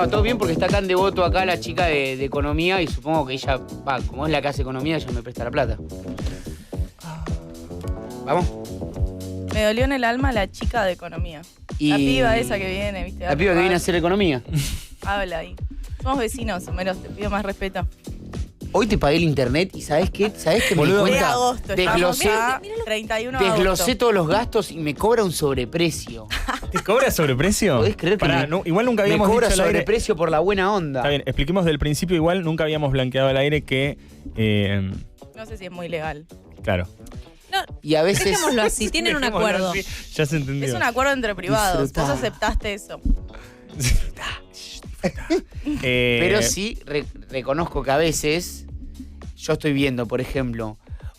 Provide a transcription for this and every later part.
va? ¿Todo bien? Porque está acá en Devoto, acá la chica de economía, y supongo que ella, como es la que hace economía, ella me presta la plata. Vamos. Me dolió en el alma la chica de economía. Y la piba esa que viene, ¿viste? La piba que viene a hacer economía. Habla ahí. Somos vecinos, Homero, te pido más respeto. Hoy te pagué el internet y ¿sabés qué? ¿Sabés qué me di De cuenta? agosto, Desglosé, estamos a 31 de desglosé agosto. todos los gastos y me cobra un sobreprecio. ¿Te cobra sobreprecio? ¿Podés creer que igual nunca habíamos me cobra dicho al aire? sobreprecio por la buena onda? Está bien, expliquemos del principio igual, nunca habíamos blanqueado al aire que... No sé si es muy legal. Claro. No, y a veces... dejémoslo así, tienen un Dejémoslo acuerdo. así, ya se entendió. Es un acuerdo entre privados. Disfrutá. Vos aceptaste eso. Pero sí reconozco que a veces yo estoy viendo, por ejemplo,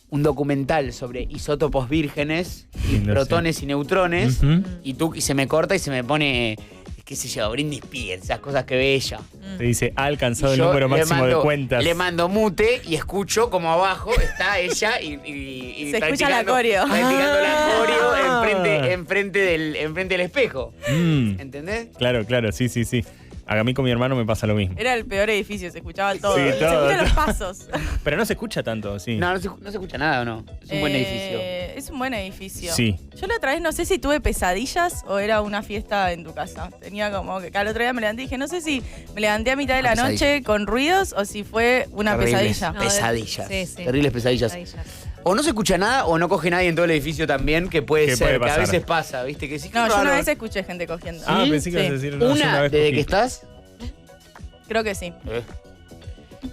un documental sobre isótopos vírgenes y Lindo, protones y neutrones, Ujú. y se me corta y se me pone, qué sé yo, Britney Spears, esas cosas que ve ella. Te dice, ha alcanzado Y el yo número le máximo de mando- cuentas. Le mando mute y escucho como abajo está ella y Se escucha la practicando- coreo. Practicando la Ah. coreo enfrente del espejo. Mm, ¿Entendés? claro, sí. A mí con mi hermano me pasa lo mismo. Era el peor edificio, se escuchaba todo. Sí, Se todo, escuchan los todo. pasos. Pero no se escucha tanto, sí. No se escucha nada, ¿o no? Es un buen edificio. Es un buen edificio. Sí. Yo la otra vez no sé si tuve pesadillas o era una fiesta en tu casa. Tenía como que cada otro día me levanté y dije, no sé si me levanté a mitad de la Una noche con ruidos o si fue una Terribles pesadilla. No, Pesadillas. sí, sí. Terribles pesadillas. O no se escucha nada o no coge nadie en todo el edificio también, que puede Que ser, puede que a pasar. veces pasa, ¿viste? Que sí, No, qué yo una raro. vez escuché gente cogiendo. Ah, ¿Sí? pensé que ibas a Sí. decir no, yo Una, vez desde cogí. que estás, Creo que sí.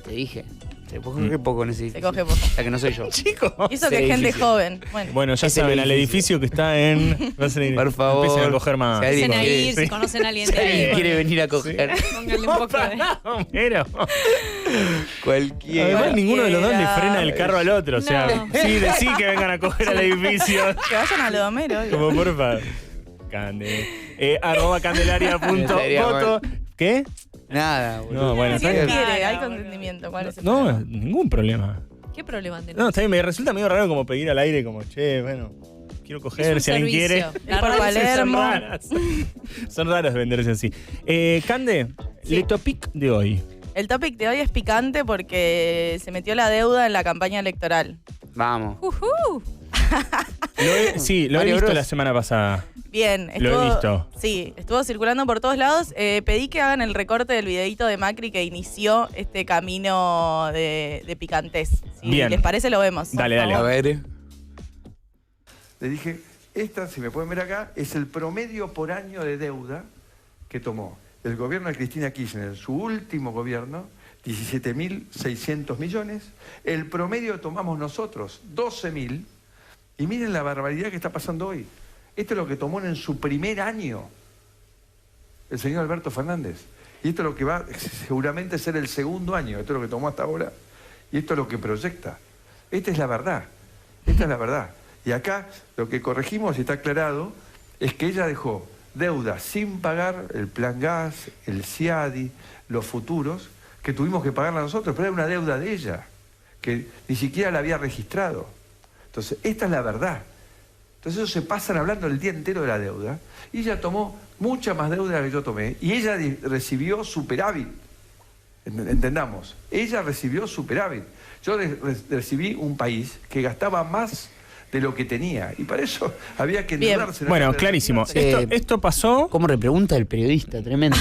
te dije. Te puedo coger poco necesitas. Se coge poco. O sea, que no soy yo. Chicos. Y eso Ese que es gente edificio. joven. Bueno, Bueno, ya Es el saben, al edificio. edificio que está en... Por favor. Empiecen a coger más. Si alguien Empiecen a quiere- ir, si conocen a alguien de Si alguien ahí. quiere venir a coger. Pónganle un poco de... Homero. Cualquiera. Además, ninguno de los dos le Cualquiera. frena el carro al otro. O sea, No. sí, decí que vengan a coger al edificio. que vayan a lo de Homero. obvio. Como porfa. Cande. @candelaria.foto. ¿Qué? Nada, boludo. No, bueno, Si está él bien. quiere, hay Claro, consentimiento. ¿Cuál es el No, problema? ningún problema. ¿Qué problema tenés? No, está bien, me resulta medio raro como pedir al aire, como, che, bueno, quiero coger, Es un si alguien quiere. servicio. Es por radio Palermo. Son raras. Son raras venderse así. Cande, Sí. le topic de hoy. El topic de hoy es picante porque se metió la deuda en la campaña electoral. Vamos. Sí, lo he Mario visto Bros. la semana pasada. Bien, Lo he visto. Sí, estuvo circulando por todos lados. Pedí que hagan el recorte del videíto de Macri que inició este camino de picantes. Si Bien. les parece, lo vemos. por Dale, dale. favor. A ver. Le dije, esta, si me pueden ver acá, es el promedio por año de deuda que tomó el gobierno de Cristina Kirchner, su último gobierno, 17.600 millones. El promedio tomamos nosotros, 12.000. Y miren la barbaridad que está pasando hoy. Esto es lo que tomó en su primer año el señor Alberto Fernández. Y esto es lo que va seguramente a ser el segundo año. Esto es lo que tomó hasta ahora. Y esto es lo que proyecta. Esta es la verdad. Esta es la verdad. Y acá lo que corregimos y está aclarado es que ella dejó deuda sin pagar, el plan gas, el CIADI, los futuros, que tuvimos que pagarla nosotros, pero era una deuda de ella, que ni siquiera la había registrado. Entonces, esta es la verdad. Entonces ellos se pasan hablando el día entero de la deuda, y ella tomó mucha más deuda que yo tomé, y ella recibió superávit. Entendamos, ella recibió superávit. Yo recibí un país que gastaba más de lo que tenía, y para eso había que Bien. endeudarse. Bueno, clarísimo. Sí. Esto pasó... ¿Cómo repregunta el periodista? Tremendo.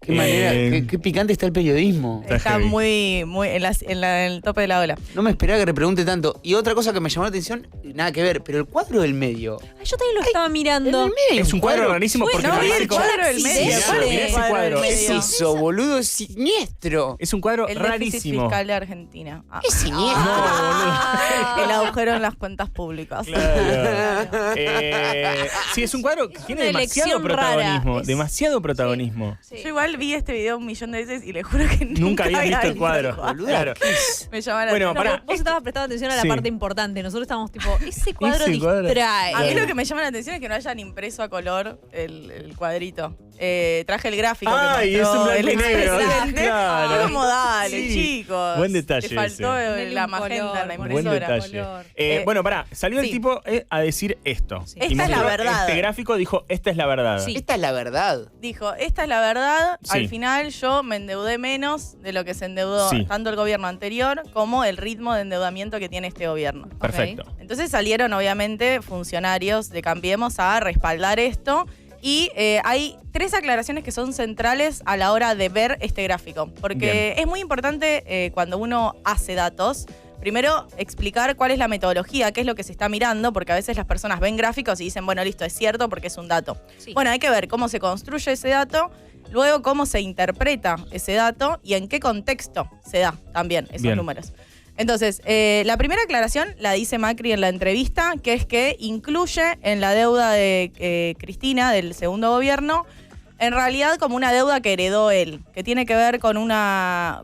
Qué manera, qué picante está el periodismo. Está Está heavy. muy en el tope de la ola. No me esperaba que repregunte tanto. Y otra cosa que me llamó la atención, nada que ver, pero el cuadro del medio. Ay, yo también lo estaba En mirando. el medio Es un cuadro rarísimo porque No, vi parece el como... cuadro del medio. Mirá, ¿Cuál es mirá el ese cuadro del cuadro. ¿Qué es medio? eso, boludo? Es siniestro. Es un cuadro El déficit rarísimo. fiscal de Argentina. Ah. Es siniestro. El agujero en las cuentas públicas. Claro. Sí, es un cuadro que tiene una demasiado elección rara. protagonismo. Es- Demasiado protagonismo. Yo igual vi este video un millón de veces y le juro que Nunca había visto el cuadro. Boludo, Claro. ¿qué es? Me llama la Bueno, atención. pará. Vos estabas prestando atención a la Sí. parte importante. Nosotros estábamos tipo, ese cuadro Ese cuadro. distrae. A mí lo que me llama la atención es que no hayan impreso a color el cuadrito. traje el gráfico. Ay, que es un mostró blanco y el negro. expresidente. Claro. Fue como, dale, Sí. chicos. Buen detalle Te faltó ese. la magenta en la Buen impresora. detalle. Bueno, pará, salió el sí. tipo a decir esto. Sí. Y Esta es la mostró verdad. Este gráfico dijo, esta es la verdad. Sí. Esta es la verdad. Dijo, esta es la verdad, Sí. al final yo me endeudé menos de lo que se endeudó Sí. tanto el gobierno anterior como el ritmo de endeudamiento que tiene este gobierno. Perfecto. Entonces salieron obviamente funcionarios de Cambiemos a respaldar esto y hay 3 aclaraciones que son centrales a la hora de ver este gráfico, porque es muy importante cuando uno hace datos. Primero, explicar cuál es la metodología, qué es lo que se está mirando, porque a veces las personas ven gráficos y dicen, bueno, listo, es cierto porque es un dato. Sí. Bueno, hay que ver cómo se construye ese dato, luego cómo se interpreta ese dato y en qué contexto se da también esos Bien. números. Entonces, la primera aclaración la dice Macri en la entrevista, que es que incluye en la deuda de Cristina, del segundo gobierno, en realidad como una deuda que heredó él, que tiene que ver con una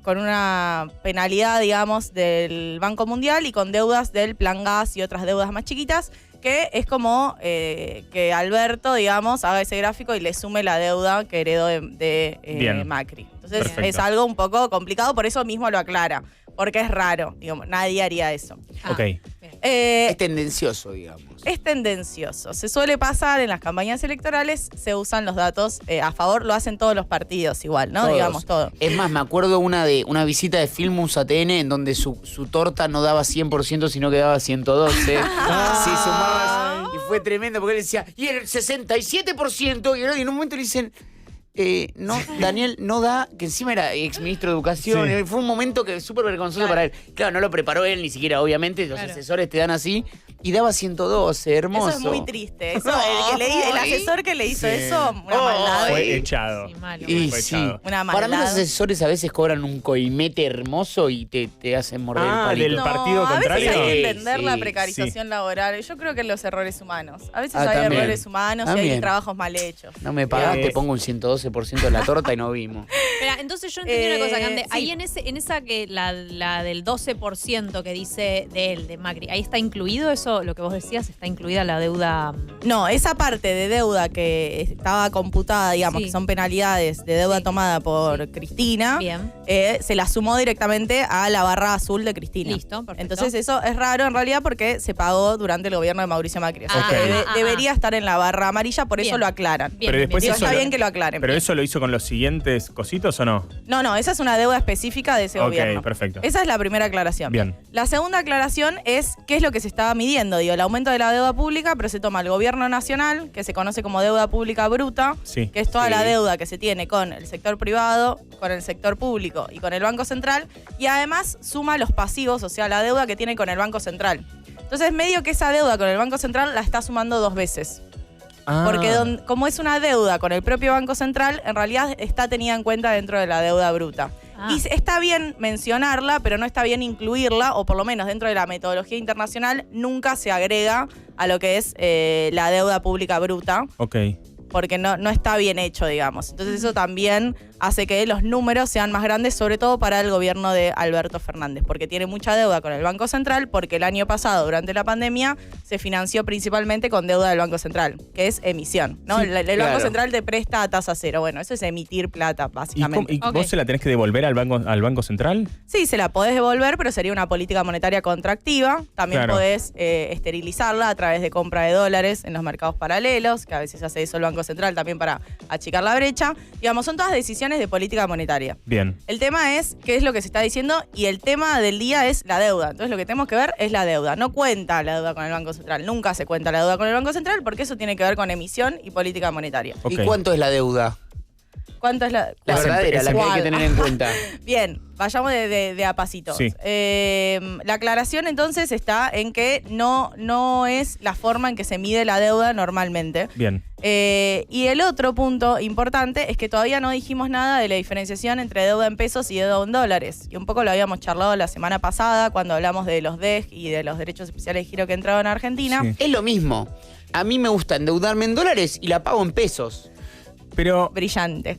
penalidad, digamos, del Banco Mundial y con deudas del Plan Gas y otras deudas más chiquitas, que es como que Alberto, digamos, haga ese gráfico y le sume la deuda que heredó de Macri. Entonces Perfecto. es algo un poco complicado, por eso mismo lo aclara, porque es raro, digamos, nadie haría eso. Ah, Ok. bien. Es tendencioso, digamos. Es tendencioso. Se suele pasar en las campañas electorales, se usan los datos a favor, lo hacen todos los partidos igual, ¿no? Todos. Digamos todo. Es más, me acuerdo una visita de Filmus ATN en donde su torta no daba 100%, sino que daba 112. Sí, sumabas. Y fue tremendo porque él decía, y el 67%. Y en un momento le dicen, no, Daniel no da, que encima era exministro de Educación. Sí. Fue un momento que súper vergonzoso para él. Claro, no lo preparó él ni siquiera, obviamente. Los Claro. asesores te dan así. Y daba 112, hermoso. Eso es muy triste. Eso, el asesor que le hizo eso, una maldad. Fue echado. Sí, malo. Y Fue sí. echado. Una Para mí los maldad. asesores a veces cobran un coimete hermoso y te hacen morder el palito. del partido a veces contrario. hay que Sí, entender sí, la precarización laboral. Yo creo que los errores humanos. A veces hay también. errores humanos y hay También. trabajos mal hechos. No me pagás, Eh. te pongo un 112% de la torta y no vimos. Espera, entonces yo entendí una cosa, Cande. sí. Ahí en esa que la del 12% que dice de él, de Macri, ¿ahí está incluido eso, lo que vos decías? ¿Está incluida la deuda? No, esa parte de deuda que estaba computada, digamos, Sí. que son penalidades de deuda Sí. tomada por Sí. Cristina, Bien. se la sumó directamente a la barra azul de Cristina. Listo, perfecto. Entonces eso es raro en realidad porque se pagó durante el gobierno de Mauricio Macri. O sea, Ah, que ah, debería estar en la barra amarilla, por eso Bien. lo aclaran. Bien, Pero bien, después bien. Digo, eso está lo- bien que lo aclaren. ¿Pero eso lo hizo con los siguientes cositos o no? No, esa es una deuda específica de ese Ok, gobierno. perfecto. Esa es la primera aclaración. Bien. La segunda aclaración es qué es lo que se estaba midiendo. Digo, el aumento de la deuda pública, pero se toma el gobierno nacional, que se conoce como deuda pública bruta, Sí. que es toda Sí. la deuda que se tiene con el sector privado, con el sector público y con el Banco Central, y además suma los pasivos, o sea, la deuda que tiene con el Banco Central. Entonces, medio que esa deuda con el Banco Central la está sumando 2 veces. Porque como es una deuda con el propio Banco Central, en realidad está tenida en cuenta dentro de la deuda bruta. Ah. Y está bien mencionarla, pero no está bien incluirla, o por lo menos dentro de la metodología internacional, nunca se agrega a lo que es la deuda pública bruta, Ok. porque no está bien hecho, digamos. Entonces eso también hace que los números sean más grandes, sobre todo para el gobierno de Alberto Fernández, porque tiene mucha deuda con el Banco Central, porque el año pasado, durante la pandemia, se financió principalmente con deuda del Banco Central, que es emisión, ¿no? Sí, el claro. Banco Central te presta a tasa cero. Bueno, eso es emitir plata, ¿Y, básicamente. Ok. vos se la tenés que devolver al banco central? Sí, se la podés devolver, pero sería una política monetaria contractiva. También Claro. podés esterilizarla a través de compra de dólares en los mercados paralelos, que a veces hace eso el Banco Central también para achicar la brecha. Digamos, son todas decisiones de política monetaria. Bien. El tema es qué es lo que se está diciendo y el tema del día es la deuda. Entonces lo que tenemos que ver es la deuda. No cuenta la deuda con el Banco Central. Nunca se cuenta la deuda con el Banco Central porque eso tiene que ver con emisión y política monetaria. Ok. ¿Y cuánto es la deuda? ¿Cuánto es la La Es verdadera, la que hay que ¿Cuál? tener en cuenta. Bien, vayamos de a pasitos. Sí. La aclaración entonces está en que no es la forma en que se mide la deuda normalmente. Bien. Y el otro punto importante es que todavía no dijimos nada de la diferenciación entre deuda en pesos y deuda en dólares. Y un poco lo habíamos charlado la semana pasada cuando hablamos de los DEG y de los derechos especiales de giro que entraron a Argentina. Sí. Es lo mismo. A mí me gusta endeudarme en dólares y la pago en pesos. Pero Brillante.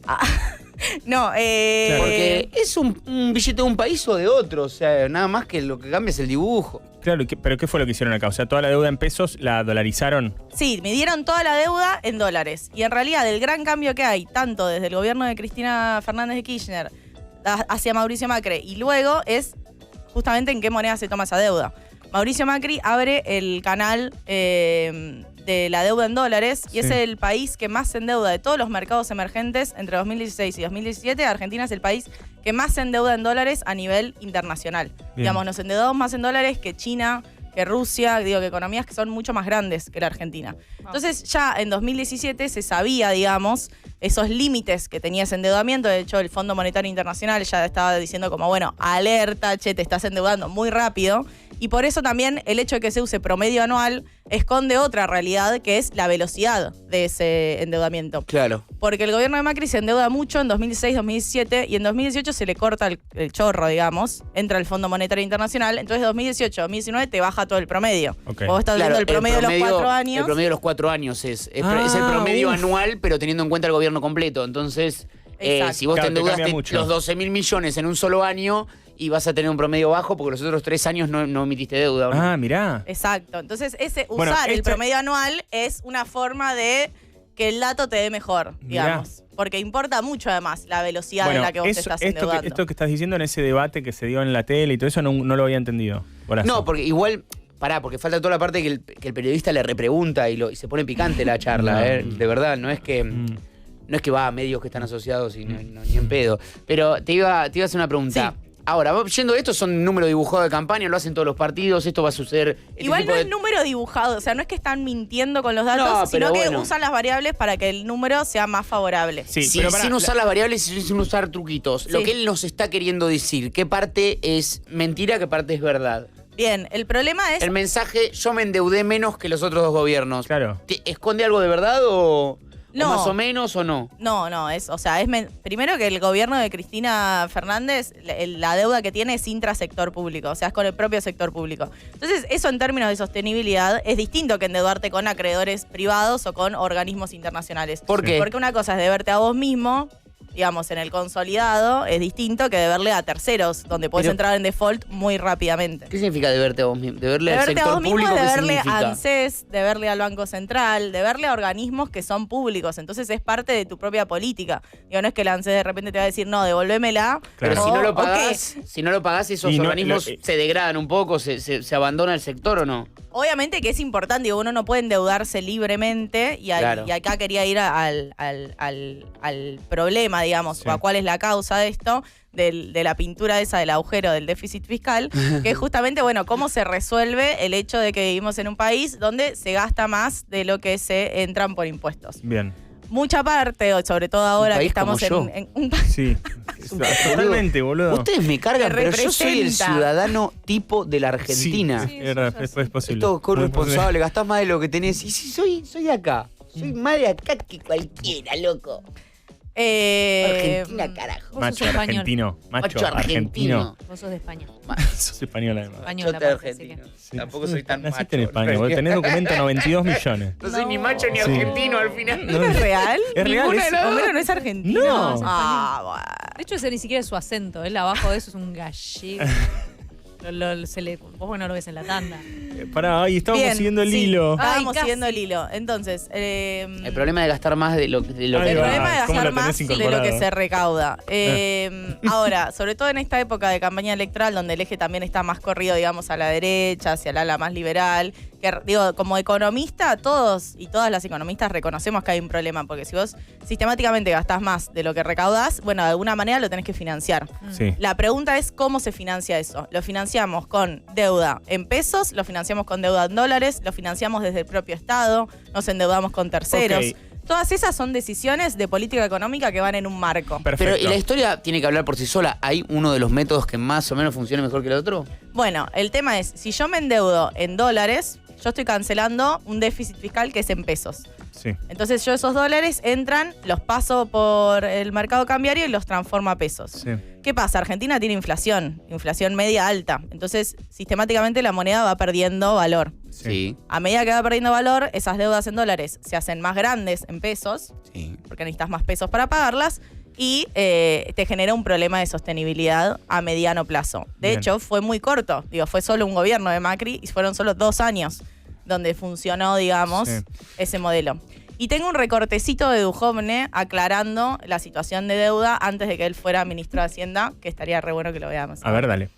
No, Porque es un billete de un país o de otro, o sea, nada más que lo que cambia es el dibujo. Claro, ¿pero qué fue lo que hicieron acá? O sea, toda la deuda en pesos la dolarizaron. Sí, midieron toda la deuda en dólares. Y en realidad el gran cambio que hay, tanto desde el gobierno de Cristina Fernández de Kirchner hacia Mauricio Macri y luego, es justamente en qué moneda se toma esa deuda. Mauricio Macri abre el canal de la deuda en dólares y es el país que más se endeuda de todos los mercados emergentes entre 2016 y 2017. Argentina es el país que más se endeuda en dólares a nivel internacional. Bien. Digamos, nos endeudamos más en dólares que China, que Rusia, digo, que economías que son mucho más grandes que la Argentina. Entonces ya en 2017 se sabía, digamos, esos límites que tenía ese endeudamiento. De hecho, el Fondo Monetario Internacional ya estaba diciendo como, bueno, alerta, che, te estás endeudando muy rápido. Y por eso también el hecho de que se use promedio anual esconde otra realidad, que es la velocidad de ese endeudamiento. Claro. Porque el gobierno de Macri se endeuda mucho en 2016, 2017 y en 2018 se le corta el chorro, digamos, entra el Fondo Monetario Internacional. Entonces 2018, 2019 te baja todo el promedio. Okay. Vos estás viendo el promedio de los 4 años. El promedio de los 4 años es el promedio anual, pero teniendo en cuenta el gobierno completo. Entonces, si vos te endeudaste los 12.000 millones en un solo año y vas a tener un promedio bajo porque los otros 3 años no emitiste deuda. ¿No? Ah, mirá. Exacto. Entonces, usar el promedio anual es una forma de que el dato te dé mejor, digamos. Mirá. Porque importa mucho, además, la velocidad en la que vos te estás endeudando. Esto que estás diciendo en ese debate que se dio en la tele y todo eso, no lo había entendido. No, porque igual... porque falta toda la parte que el periodista le repregunta y se pone picante la charla, de verdad, no es que va a medios que están asociados y ni en pedo. Pero te iba a hacer una pregunta. Sí. Ahora, yendo esto, son números dibujados de campaña, lo hacen todos los partidos, esto va a suceder... Igual no es número dibujado, o sea, no es que están mintiendo con los datos, sino que usan las variables para que el número sea más favorable. Sí, pero sin usar las variables y sin usar truquitos. Lo que él nos está queriendo decir, ¿qué parte es mentira, qué parte es verdad? Bien, el problema es... El mensaje, yo me endeudé menos que los otros dos gobiernos. Claro. ¿Esconde algo de verdad o no? ¿O más o menos o no? No, primero que el gobierno de Cristina Fernández, la deuda que tiene es intrasector público, o sea, es con el propio sector público. Entonces, eso en términos de sostenibilidad es distinto que endeudarte con acreedores privados o con organismos internacionales. ¿Por qué? Porque una cosa es deberte a vos mismo, digamos, en el consolidado, es distinto que deberle a terceros, donde podés entrar en default muy rápidamente. ¿Qué significa deberte a vos mismo? ¿Deberle al sector a vos mismo, público? deberle a ANSES, deberle al Banco Central, deberle a organismos que son públicos. Entonces es parte de tu propia política. Digo, no es que la ANSES de repente te va a decir, no, devolvémela. Claro. Pero si no lo pagás, esos organismos se degradan un poco, se abandona el sector, ¿o no? Obviamente que es importante, digo, uno no puede endeudarse libremente y acá quería ir al problema, digamos, o a cuál es la causa de esto, de la pintura esa del agujero del déficit fiscal, que es justamente, bueno, cómo se resuelve el hecho de que vivimos en un país donde se gasta más de lo que se entran por impuestos. Bien. Mucha parte, sobre todo ahora que estamos en un país. Sí, totalmente, boludo. Ustedes me cargan, pero yo soy el ciudadano tipo de la Argentina. Sí, es posible. Esto corresponsable, gastás más de lo que tenés. Y si soy de acá. Soy más de acá que cualquiera, loco. Argentina, carajo. Macho argentino. Macho argentino. Vos sos de España. Sos español además. Yo soy argentino. Sí. Tampoco soy tan macho. Naciste en España, vos tenés documento 92 millones. No soy ni macho ni argentino al final. ¿No es real? Es real. Homero no es argentino. No. Bueno. De hecho, ese ni siquiera es su acento. Él abajo de eso es un gallego. Vos bueno lo ves en la tanda. Pará, ahí estábamos siguiendo el hilo. Estábamos siguiendo el hilo. Entonces, el problema de gastar más de lo que el problema de gastar más de lo que se recauda. Ahora, sobre todo en esta época de campaña electoral, donde el eje también está más corrido, digamos, a la derecha, hacia el ala más liberal, que digo, como economista, todos y todas las economistas reconocemos que hay un problema, porque si vos sistemáticamente gastás más de lo que recaudás, bueno, de alguna manera lo tenés que financiar. Sí. La pregunta es cómo se financia eso. ¿Lo financiamos con deuda en pesos? ¿Lo financiamos con deuda en dólares? ¿Lo financiamos desde el propio Estado? ¿Nos endeudamos con terceros? Okay. Todas esas son decisiones de política económica que van en un marco. Perfecto. Pero ¿y la historia tiene que hablar por sí sola? ¿Hay uno de los métodos que más o menos funcione mejor que el otro? Bueno, el tema es, si yo me endeudo en dólares, yo estoy cancelando un déficit fiscal que es en pesos. Sí. Entonces yo esos dólares entran, los paso por el mercado cambiario y los transformo a pesos. Sí. ¿Qué pasa? Argentina tiene inflación media alta. Entonces, sistemáticamente la moneda va perdiendo valor. Sí. A medida que va perdiendo valor, esas deudas en dólares se hacen más grandes en pesos, Sí. porque necesitas más pesos para pagarlas, y te genera un problema de sostenibilidad a mediano plazo. De Bien. hecho, fue muy corto, fue solo un gobierno de Macri y fueron solo 2 años donde funcionó, digamos, Sí. ese modelo. Y tengo un recortecito de Duhovne aclarando la situación de deuda antes de que él fuera ministro de Hacienda, que estaría re bueno que lo veamos. A ver, dale.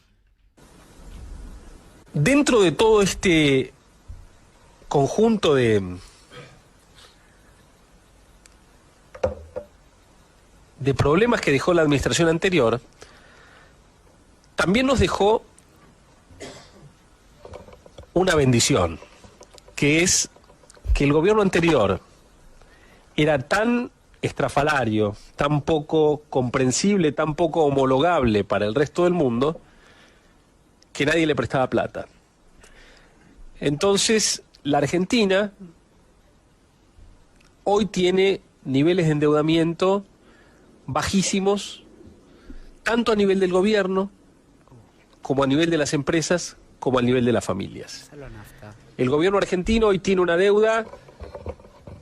Dentro de todo este conjunto de problemas que dejó la administración anterior, también nos dejó una bendición, que es que el gobierno anterior era tan estrafalario, tan poco comprensible, tan poco homologable para el resto del mundo, que nadie le prestaba plata. Entonces, la Argentina hoy tiene niveles de endeudamiento bajísimos, tanto a nivel del gobierno, como a nivel de las empresas, como a nivel de las familias. El gobierno argentino hoy tiene una deuda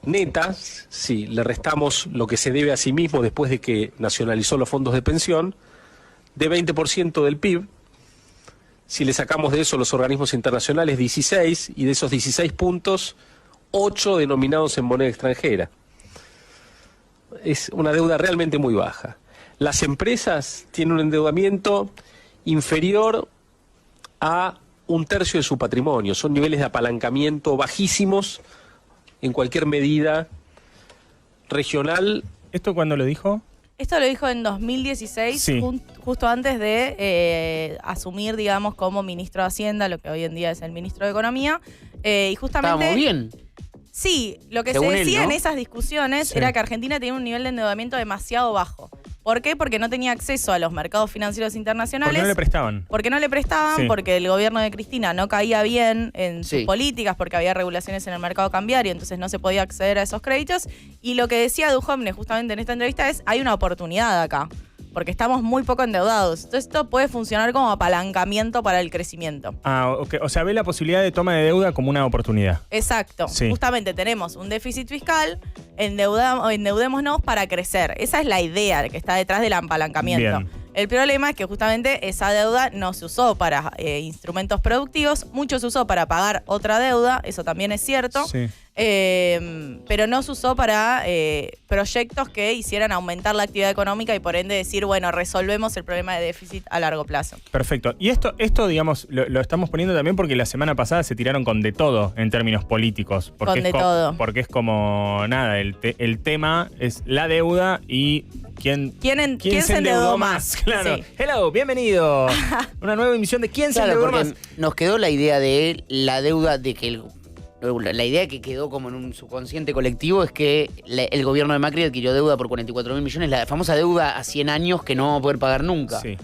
neta, si le restamos lo que se debe a sí mismo después de que nacionalizó los fondos de pensión, de 20% del PIB. Si le sacamos de eso los organismos internacionales, 16, y de esos 16 puntos, 8 denominados en moneda extranjera. Es una deuda realmente muy baja. Las empresas tienen un endeudamiento inferior a 1/3 de su patrimonio. Son niveles de apalancamiento bajísimos en cualquier medida regional. ¿Esto cuándo lo dijo? Esto lo dijo en 2016, Sí. justo antes de asumir, digamos, como ministro de Hacienda, lo que hoy en día es el ministro de Economía. Y justamente... Estábamos bien. Sí, lo que Según se él, decía ¿no? en esas discusiones Sí. era que Argentina tenía un nivel de endeudamiento demasiado bajo. ¿Por qué? Porque no tenía acceso a los mercados financieros internacionales. Porque no le prestaban. Porque no le prestaban, Sí. porque el gobierno de Cristina no caía bien en sus Sí. políticas, porque había regulaciones en el mercado cambiario, entonces no se podía acceder a esos créditos. Y lo que decía Duhovne justamente en esta entrevista es, hay una oportunidad acá, porque estamos muy poco endeudados. Entonces esto puede funcionar como apalancamiento para el crecimiento. Ah, ok. O sea, ve la posibilidad de toma de deuda como una oportunidad. Exacto. Sí. Justamente tenemos un déficit fiscal, endeudémonos para crecer. Esa es la idea que está detrás del apalancamiento. Bien. El problema es que justamente esa deuda no se usó para instrumentos productivos, mucho se usó para pagar otra deuda, eso también es cierto, Sí. pero no se usó para proyectos que hicieran aumentar la actividad económica y por ende decir, bueno, resolvemos el problema de déficit a largo plazo. Perfecto. Y esto digamos, lo estamos poniendo también porque la semana pasada se tiraron con de todo en términos políticos. Porque Con es de todo. Porque es como, nada, el tema es la deuda y quién se endeudó más? Claro. Sí. Hello, bienvenido. Una nueva emisión de ¿Quién se Claro, endeudó porque más? nos quedó la idea de la deuda, de que la idea que quedó como en un subconsciente colectivo es que el gobierno de Macri adquirió deuda por 44.000 millones, la famosa deuda a 100 años que no vamos a poder pagar nunca. Sí.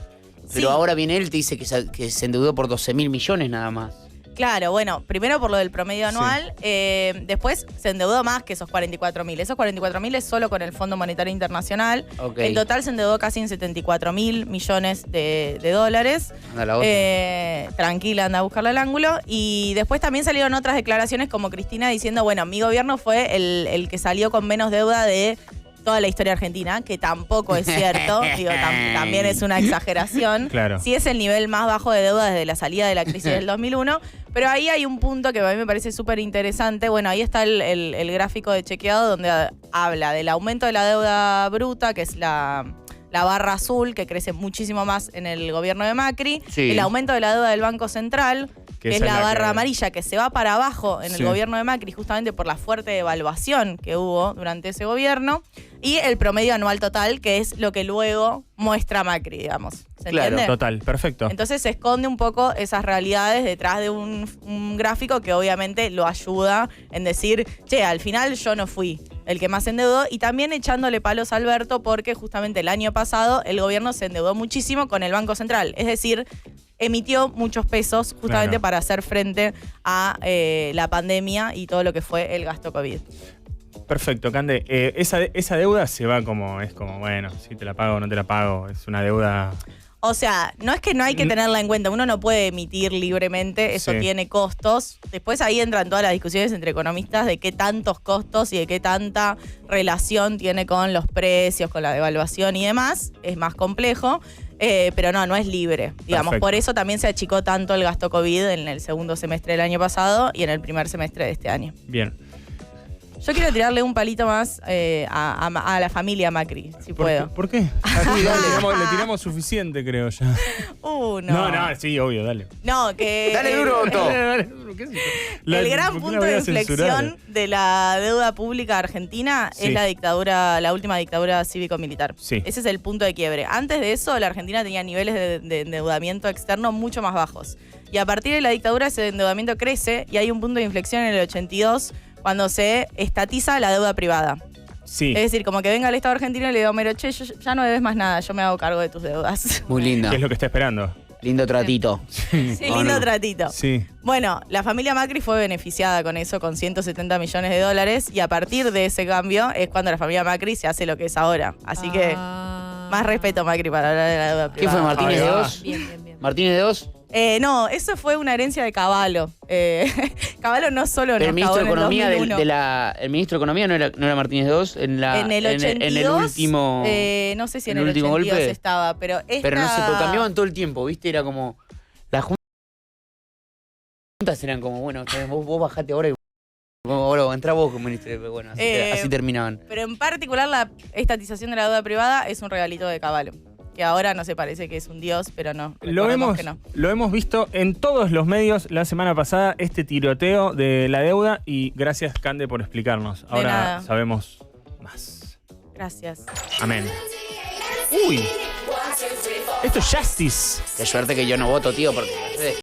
Pero Sí. ahora viene él y te dice que se endeudó por 12.000 millones nada más. Claro, bueno, primero por lo del promedio anual, después se endeudó más que esos 44.000. Esos 44.000 es solo con el Fondo Monetario Internacional. Ok. En total se endeudó casi en 74.000 millones de dólares. Anda la otra. Tranquila, anda a buscarle el ángulo. Y después también salieron otras declaraciones como Cristina diciendo, bueno, mi gobierno fue el que salió con menos deuda de toda la historia argentina, que tampoco es cierto. Digo, también es una exageración. Claro. Sí es el nivel más bajo de deuda desde la salida de la crisis del 2001. Pero ahí hay un punto que a mí me parece súper interesante. Bueno, ahí está el gráfico de chequeado donde habla del aumento de la deuda bruta, que es la barra azul, que crece muchísimo más en el gobierno de Macri. Sí. El aumento de la deuda del Banco Central, que es esa la barra que- amarilla, que se va para abajo en Sí. el gobierno de Macri, justamente por la fuerte devaluación que hubo durante ese gobierno. Y el promedio anual total, que es lo que luego muestra Macri, digamos. ¿Se Claro, entiende? Total, perfecto. Entonces se esconde un poco esas realidades detrás de un gráfico que obviamente lo ayuda en decir, che, al final yo no fui el que más se endeudó, y también echándole palos a Alberto porque justamente el año pasado el gobierno se endeudó muchísimo con el Banco Central, es decir, emitió muchos pesos justamente Claro. para hacer frente a la pandemia y todo lo que fue el gasto COVID. Perfecto, Cande. Esa deuda se va como, es como, bueno, si te la pago o no te la pago. Es una deuda. O sea, no es que no hay que tenerla en cuenta, uno no puede emitir libremente, eso Sí. tiene costos. Después ahí entran todas las discusiones entre economistas de qué tantos costos y de qué tanta relación tiene con los precios, con la devaluación y demás. Es más complejo, pero no es libre. Digamos, Perfecto. por eso también se achicó tanto el gasto COVID en el segundo semestre del año pasado y en el primer semestre de este año. Bien. Yo quiero tirarle un palito más a la familia Macri, si puedo. ¿Por qué? Le tiramos suficiente, creo ya. No, sí, obvio, dale. No, que. Dale duro, Otto. ¿Qué es eso? El gran ¿por qué punto la voy de a censurar? inflexión de la deuda pública argentina Sí. es la última dictadura cívico-militar. Sí. Ese es el punto de quiebre. Antes de eso, la Argentina tenía niveles de endeudamiento externo mucho más bajos. Y a partir de la dictadura ese endeudamiento crece y hay un punto de inflexión en el 82 cuando se estatiza la deuda privada. Sí. Es decir, como que venga el Estado argentino y le diga, Homero, che, ya no debes más nada, yo me hago cargo de tus deudas. Muy linda. ¿Qué es lo que está esperando? Lindo tratito. Sí, ¿O lindo no? tratito. Sí. Bueno, la familia Macri fue beneficiada con eso, con 170 millones de dólares, y a partir de ese cambio es cuando la familia Macri se hace lo que es ahora. Así que más respeto, Macri, para hablar de la deuda ¿Quién fue privada. Martínez de Ahí va. Oz? Bien. ¿Martínez de Oz? No, eso fue una herencia de Cavallo. Cavallo no solo Pero nos el ministro cagó de en el Economía 2001. el ministro de Economía no era Martínez de Oz en En el 82, en el último no sé si en en el el último 82 golpe. estaba, pero esta... pero no sé, porque cambiaban todo el tiempo, ¿viste? Era como las juntas eran como, bueno, vos bajate ahora y ahora entrá vos como ministro, pero bueno, así terminaban. Pero en particular la estatización de la deuda privada es un regalito de Cavallo, que ahora no se parece que es un dios, pero no. recordemos que no. Lo hemos visto en todos los medios la semana pasada, este tiroteo de la deuda, y gracias, Cande, por explicarnos. Ahora nada. sabemos más. Gracias. Amén. Uy. Esto es Justice. Qué suerte que yo no voto, tío, porque